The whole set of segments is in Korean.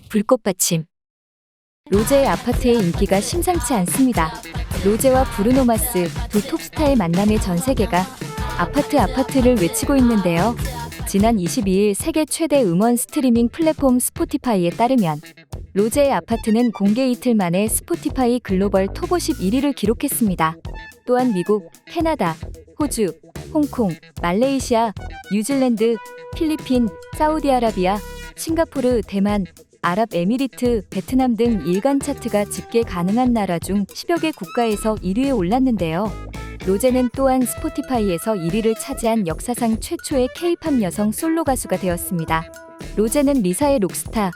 불꽃 받침. 로제의 아파트의 인기가 심상치 않습니다. 로제와 브루노 마스 두 톱스타의 만남에 전 세계가 아파트를 외치고 있는데요. 지난 22일 세계 최대 음원 스트리밍 플랫폼 스포티파이에 따르면 로제의 아파트는 공개 이틀 만에 스포티파이 글로벌 톱50 1위를 기록했습니다. 또한 미국, 캐나다, 호주, 홍콩, 말레이시아, 뉴질랜드, 필리핀, 사우디아라비아, 싱가포르, 대만, 아랍에미리트, 베트남 등 일간 차트가 집계 가능한 나라 중 10여 개 국가에서 1위에 올랐는데요. 로제는 또한 스포티파이에서 1위를 차지한 역사상 최초의 K-팝 여성 솔로 가수가 되었습니다. 로제는 리사의 록스타,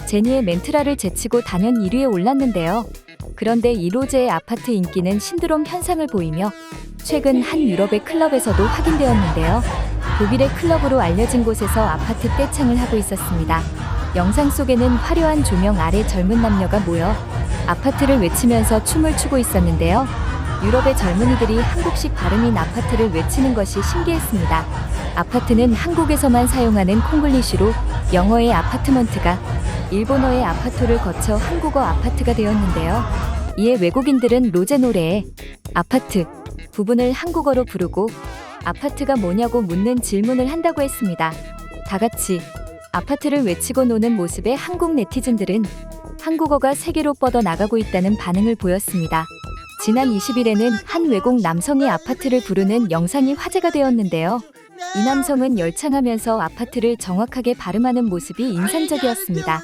제니의 멘트라를 제치고 단연 1위에 올랐는데요. 그런데 이 로제의 아파트 인기는 신드롬 현상을 보이며 최근 한 유럽의 클럽에서도 확인되었는데요. 독일의 클럽으로 알려진 곳에서 아파트 떼창을 하고 있었습니다. 영상 속에는 화려한 조명 아래 젊은 남녀가 모여 아파트를 외치면서 춤을 추고 있었는데요. 유럽의 젊은이들이 한국식 발음인 아파트를 외치는 것이 신기했습니다. 아파트는 한국에서만 사용하는 콩글리쉬로 영어의 아파트먼트가 일본어의 아파토를 거쳐 한국어 아파트가 되었는데요. 이에 외국인들은 로제 노래의 아파트 부분을 한국어로 부르고 아파트가 뭐냐고 묻는 질문을 한다고 했습니다. 다 같이 아파트를 외치고 노는 모습에 한국 네티즌들은 한국어가 세계로 뻗어나가고 있다는 반응을 보였습니다. 지난 20일에는 한 외국 남성이 아파트를 부르는 영상이 화제가 되었는데요. 이 남성은 열창하면서 아파트를 정확하게 발음하는 모습이 인상적이었습니다.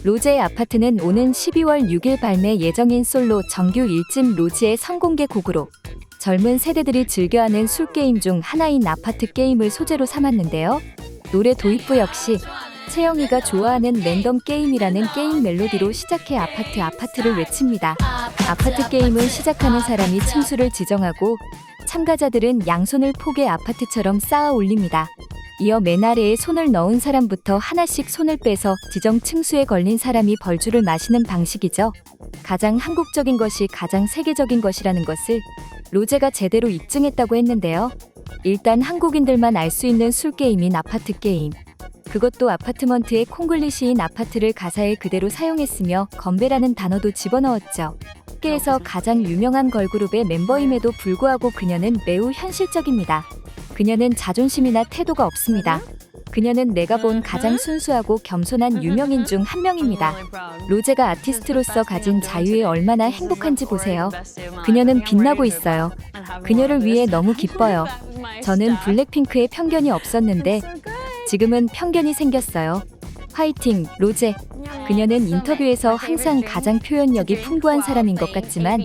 로제의 아파트는 오는 12월 6일 발매 예정인 솔로 정규 1집 로지의 선공개 곡으로 젊은 세대들이 즐겨하는 술게임 중 하나인 아파트 게임을 소재로 삼았는데요. 노래 도입부 역시 채영이가 좋아하는 랜덤 게임이라는 게임 멜로디로 시작해 아파트를 외칩니다. 아파트 게임은 시작하는 사람이 층수를 지정하고 참가자들은 양손을 폭에 아파트처럼 쌓아 올립니다. 이어 맨 아래에 손을 넣은 사람부터 하나씩 손을 빼서 지정 층수에 걸린 사람이 벌주를 마시는 방식이죠. 가장 한국적인 것이 가장 세계적인 것이라는 것을 로제가 제대로 입증했다고 했는데요. 일단 한국인들만 알 수 있는 술게임인 아파트 게임. 그것도 아파트먼트의 콩글리시인 아파트를 가사에 그대로 사용했으며 건배라는 단어도 집어넣었죠. 업계에서 가장 유명한 걸그룹의 멤버임에도 불구하고 그녀는 매우 현실적입니다. 그녀는 자존심이나 태도가 없습니다. 그녀는 내가 본 가장 순수하고 겸손한 유명인 중 한 명입니다. 로제가 아티스트로서 가진 자유에 얼마나 행복한지 보세요. 그녀는 빛나고 있어요. 그녀를 위해 너무 기뻐요. 저는 블랙핑크에 편견이 없었는데 지금은 편견이 생겼어요. 화이팅, 로제. 그녀는 인터뷰에서 항상 가장 표현력이 풍부한 사람인 것 같지만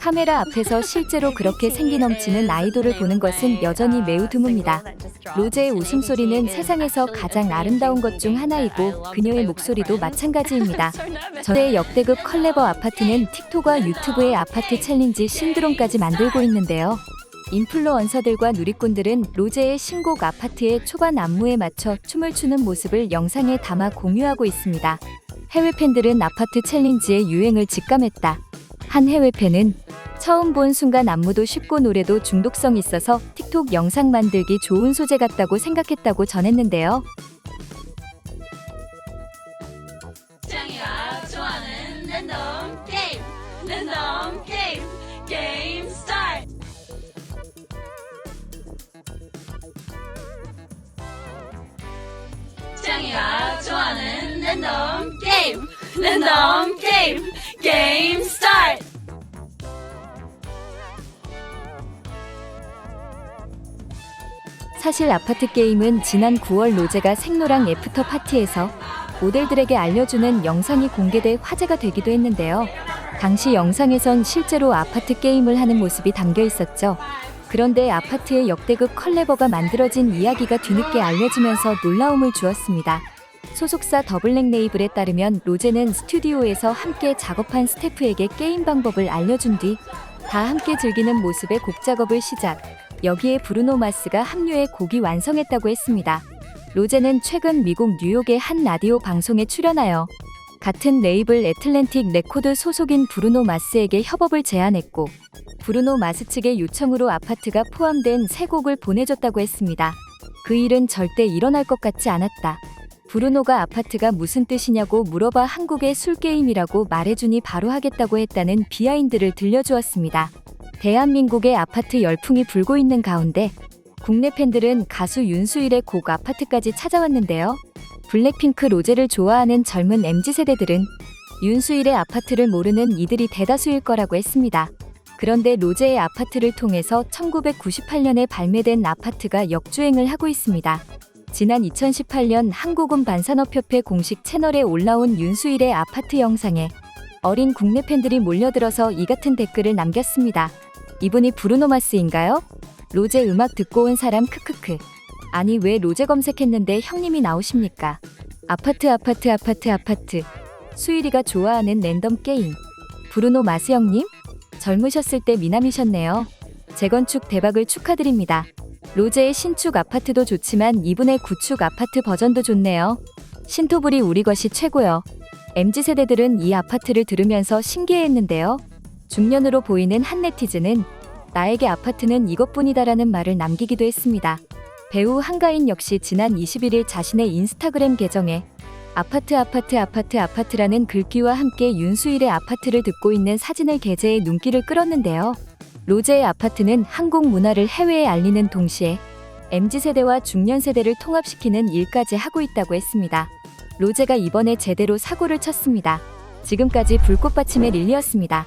카메라 앞에서 실제로 그렇게 생기 넘치는 아이돌을 보는 것은 여전히 매우 드뭅니다. 로제의 웃음소리는 세상에서 가장 아름다운 것 중 하나이고 그녀의 목소리도 마찬가지입니다. 저의 역대급 컬래버 아파트는 틱톡과 유튜브의 아파트 챌린지 신드롬까지 만들고 있는데요. 인플루언서들과 누리꾼들은 로제의 신곡 아파트의 초반 안무에 맞춰 춤을 추는 모습을 영상에 담아 공유하고 있습니다. 해외 팬들은 아파트 챌린지의 유행을 직감했다. 한 해외 팬은 처음 본 순간 안무도 쉽고 노래도 중독성 있어서 틱톡 영상 만들기 좋은 소재 같다고 생각했다고 전했는데요. 짱이가 좋아하는 랜덤 게임 스타트. 짱이가 좋아하는 랜덤 게임 스타트. 사실 아파트 게임은 지난 9월 로제가 생로랑 애프터 파티에서 모델들에게 알려주는 영상이 공개돼 화제가 되기도 했는데요. 당시 영상에선 실제로 아파트 게임을 하는 모습이 담겨 있었죠. 그런데 아파트의 역대급 컬래버가 만들어진 이야기가 뒤늦게 알려지면서 놀라움을 주었습니다. 소속사 더블랙레이블에 따르면 로제는 스튜디오에서 함께 작업한 스태프에게 게임 방법을 알려준 뒤 다 함께 즐기는 모습의 곡 작업을 시작. 여기에 브루노 마스가 합류해 곡이 완성했다고 했습니다. 로제는 최근 미국 뉴욕의 한 라디오 방송에 출연하여 같은 레이블 애틀랜틱 레코드 소속인 브루노 마스에게 협업을 제안했고 브루노 마스 측의 요청으로 아파트가 포함된 새 곡을 보내줬다고 했습니다. 그 일은 절대 일어날 것 같지 않았다. 브루노가 아파트가 무슨 뜻이냐고 물어봐 한국의 술게임이라고 말해주니 바로 하겠다고 했다는 비하인드를 들려주었습니다. 대한민국의 아파트 열풍이 불고 있는 가운데 국내 팬들은 가수 윤수일의 곡 아파트까지 찾아왔는데요. 블랙핑크 로제를 좋아하는 젊은 MZ세대들은 윤수일의 아파트를 모르는 이들이 대다수일 거라고 했습니다. 그런데 로제의 아파트를 통해서 1998년에 발매된 아파트가 역주행을 하고 있습니다. 지난 2018년 한국음반산업협회 공식 채널에 올라온 윤수일의 아파트 영상에 어린 국내 팬들이 몰려들어서 이 같은 댓글을 남겼습니다. 이분이 브루노 마스인가요? 로제 음악 듣고 온 사람 크크크. 아니 왜 로제 검색했는데 형님이 나오십니까? 아파트. 수일이가 좋아하는 랜덤 게임. 브루노 마스 형님? 젊으셨을 때 미남이셨네요. 재건축 대박을 축하드립니다. 로제의 신축 아파트도 좋지만 이분의 구축 아파트 버전도 좋네요. 신토불이 우리 것이 최고요. MZ세대들은 이 아파트를 들으면서 신기해했는데요. 중년으로 보이는 한 네티즌은 나에게 아파트는 이것뿐이다라는 말을 남기기도 했습니다. 배우 한가인 역시 지난 21일 자신의 인스타그램 계정에 아파트라는 글귀와 함께 윤수일의 아파트를 듣고 있는 사진을 게재해 눈길을 끌었는데요. 로제의 아파트는 한국 문화를 해외에 알리는 동시에 MZ세대와 중년세대를 통합시키는 일까지 하고 있다고 했습니다. 로제가 이번에 제대로 사고를 쳤습니다. 지금까지 불꽃받침의 릴리였습니다.